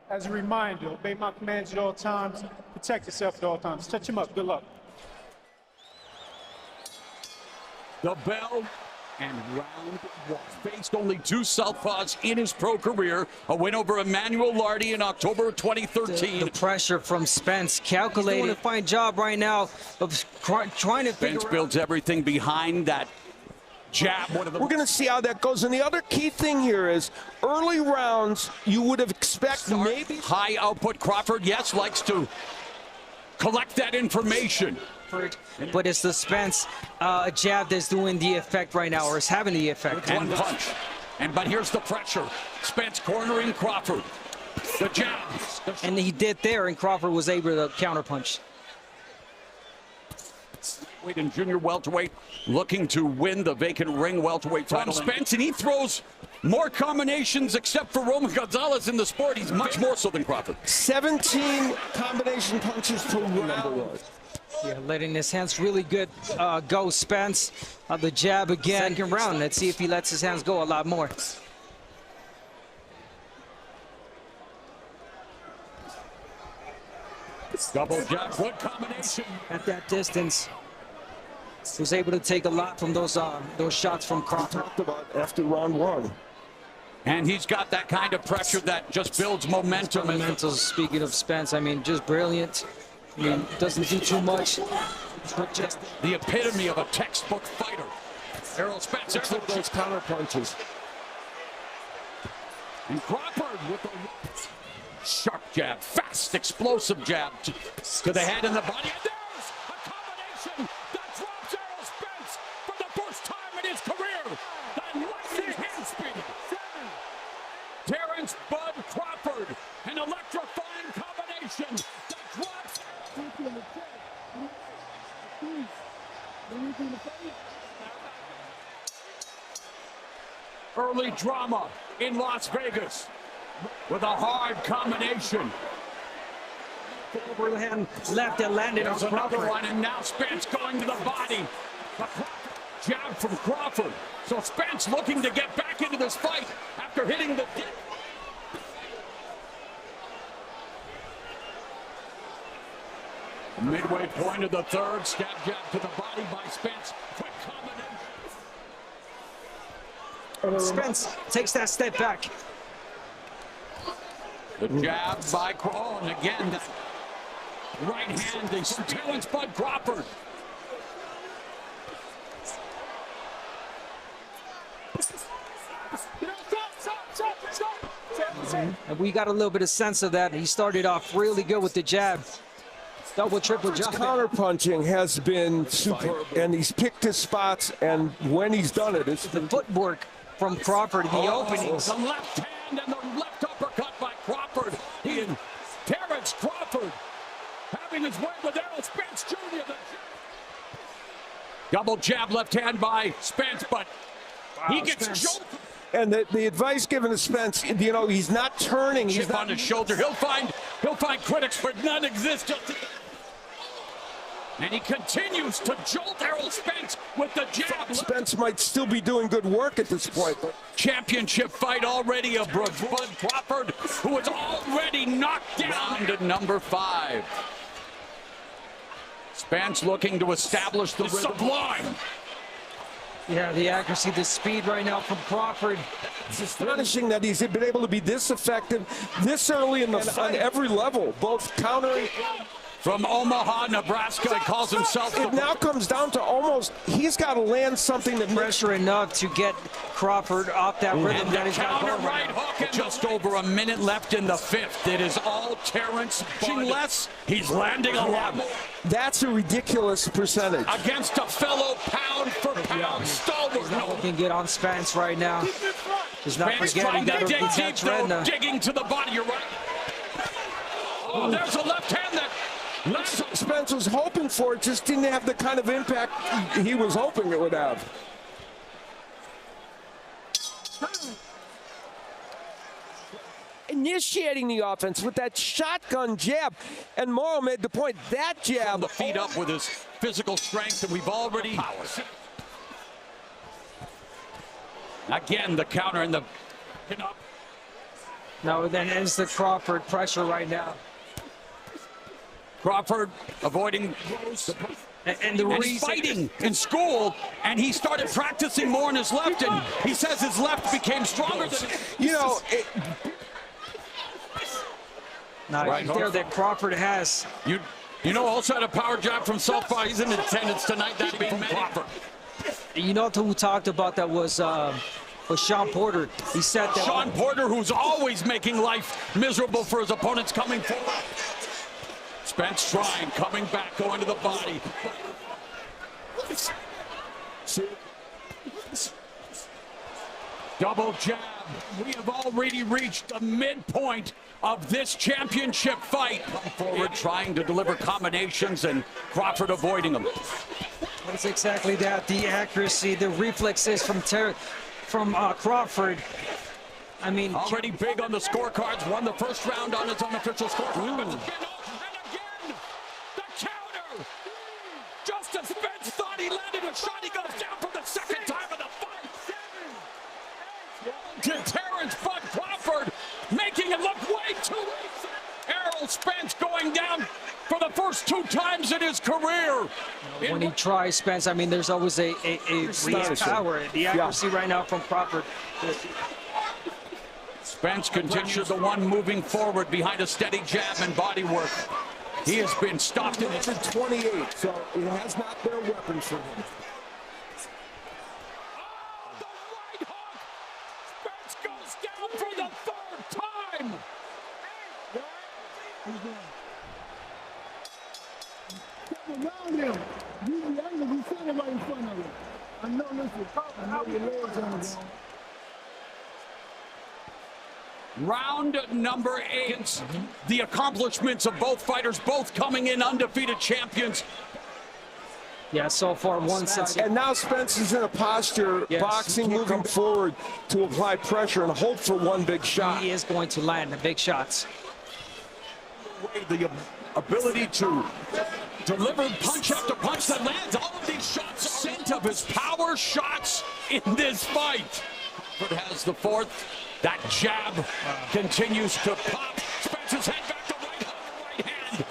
As a reminder, obey my commands at all times, protect yourself at all times. Touch him up. Good luck. The bell and round one. Faced only two southpaws in his pro career. A win over Emmanuel Lardy in October of 2013. The pressure from Spence, calculated. He's doing a fine job right now of trying to figure Spence builds everything behind that jab. We're going to see how that goes. And the other key thing here is early rounds, you would have expected maybe. High output. Crawford, yes, likes to collect that information. But it's the Spence jab that's doing the effect right now, or is having the effect. One punch. But here's the pressure. Spence cornering Crawford. The jab. And he did there, and Crawford was able to counterpunch. In junior welterweight, looking to win the vacant ring welterweight title. Spence, and he throws more combinations, except for Roman Gonzalez in the sport. He's much more so than Crawford. 17 combination punches per round. Yeah, letting his hands really good go, Spence. The jab again. Second round. Let's see if he lets his hands go a lot more. Double jab, good combination. At that distance, he was able to take a lot from those shots from Crawford. Talked about after round one. And he's got that kind of pressure that just builds momentum. Fundamentals, speaking of Spence, I mean, just brilliant. I mean, doesn't do too much. Just the epitome of a textbook fighter. Errol Spence. Look at those counter punches. And Crawford with a sharp jab, fast, explosive jab to the head and the body. And there's a combination that drops Errol Spence for the first time in his career. The lightning hand speed. Terence Bud Crawford, an electrifying combination that drops. Early drama in Las Vegas with a hard combination. Overhand left that landed on Another Crawford. one, and now Spence going to the body. A jab from Crawford. So Spence looking to get back into this fight after hitting the dip. Midway point of the third, stab jab to the body by Spence. Quick combination. Spence takes that step back. The jab by Crawford, and again, that right hand, they Terence Bud Crawford. And we got a little bit of sense of that. He started off really good with the jab. Double, triple jump. Counter punching has been superb, and he's picked his spots, and when he's done it, it's the footwork from Crawford, the openings. The left hand and the left uppercut by Crawford. He and Terence Crawford having his way with Errol Spence Jr. Double jab left hand by Spence, but he gets choked. And the advice given to Spence, you know, he's not turning. He's not on his shoulder. He'll find critics, but none exist. And he continues to jolt Errol Spence with the jab. Spence might still be doing good work at this point. Championship fight already of Bud Crawford, who was already knocked down to number 5. Spence looking to establish the sublime. Yeah, the accuracy, the speed right now from Crawford. It's astonishing that he's been able to be this effective this early in the fight on every level, both countering. From Omaha, Nebraska, he calls himself. It now comes down to almost, he's got to land something that pressure enough to get Crawford off that rhythm that he's got going right hook. Just over a minute left in the 5th. It is all Terence. Less, he's landing a lot more. That's a ridiculous percentage. Against a fellow pound-for-pound stalwart. No can get on Spence right now. He's not forgetting that digging to the body. You're right. Oh, there's a left hand that Spence was hoping for. It just didn't have the kind of impact he was hoping it would have. Initiating the offense with that shotgun jab, and Morrow made the point, that jab. The feet up with his physical strength, and we've already. Again, the counter and the No, then ends the Crawford pressure right now. Crawford avoiding blows. And the And he's reason, fighting in school, and he started practicing more on his left, and he says his left became stronger than You know, now Right there hook. that Crawford has. you know, also had a power jab from Southpaw. He's in attendance tonight. That being Crawford. You know who talked about that was Sean Porter. He said that Sean Porter, who's always making life miserable for his opponents coming forward. Spence trying, coming back, going to the body. Double jab. We have already reached the midpoint of this championship fight. Forward trying to deliver combinations and Crawford avoiding them. It's exactly that. The accuracy, the reflexes from Crawford. I mean, Already big on the scorecards. Won the first round on his unofficial scorecard. And again, the counter. Just as Spence thought he landed a shot, he goes down for the second time of the fight. To Terrence, but Crawford making it look way too easy. Errol Spence going down for the first 2 times in his career. when he tries Spence, I mean, there's always a power. The accuracy right now from Crawford. Spence continues the one moving forward behind a steady jab and body work. He has been stopped in it's at 28, so it has not been a weapon for him. the right hook. Spence goes down for the 3rd time. Around him. You the angle, we standing right in front of him. I know this is tough. I know your legs on the ground. Round number 8. The accomplishments of both fighters, both coming in undefeated champions. Yeah, so far one side. And now Spence is in a posture, Yes. boxing, moving forward to apply pressure and hope for one big shot. He is going to land the big shots. The ability to deliver punch after punch that lands. All of these shots are scent of his power shots in this fight. Crawford has the 4th. That jab continues to pop. Spence's head back to right hook, right hand.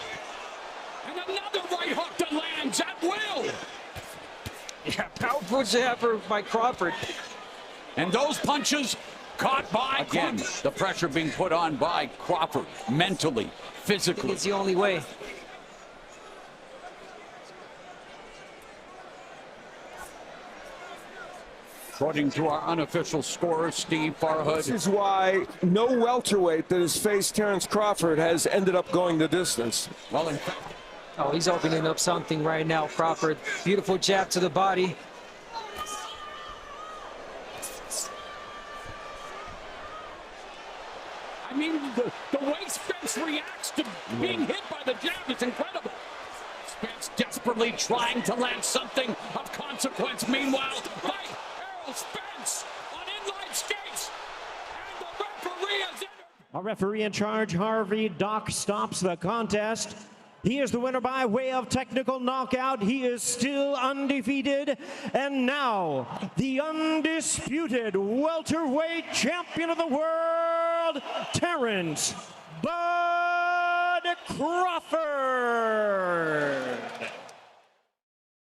And another right hook that lands at will. Yeah, powerful jab by Crawford. And those punches caught by again. The pressure being put on by Crawford mentally, physically. It's the only way. According to our unofficial scorer, Steve Farhood. This is why no welterweight that has faced Terence Crawford has ended up going the distance. Well, in fact, Oh, he's opening up something right now, Crawford. Beautiful jab to the body. I mean, the way Spence reacts to being hit by the jab is incredible. Spence desperately trying to land something of consequence. Meanwhile, by Errol Spence on inline skates. And the referee has entered. Our referee in charge, Harvey Doc, stops the contest. He is the winner by way of technical knockout. He is still undefeated. And now, the undisputed welterweight champion of the world, Terence "Bud" Crawford.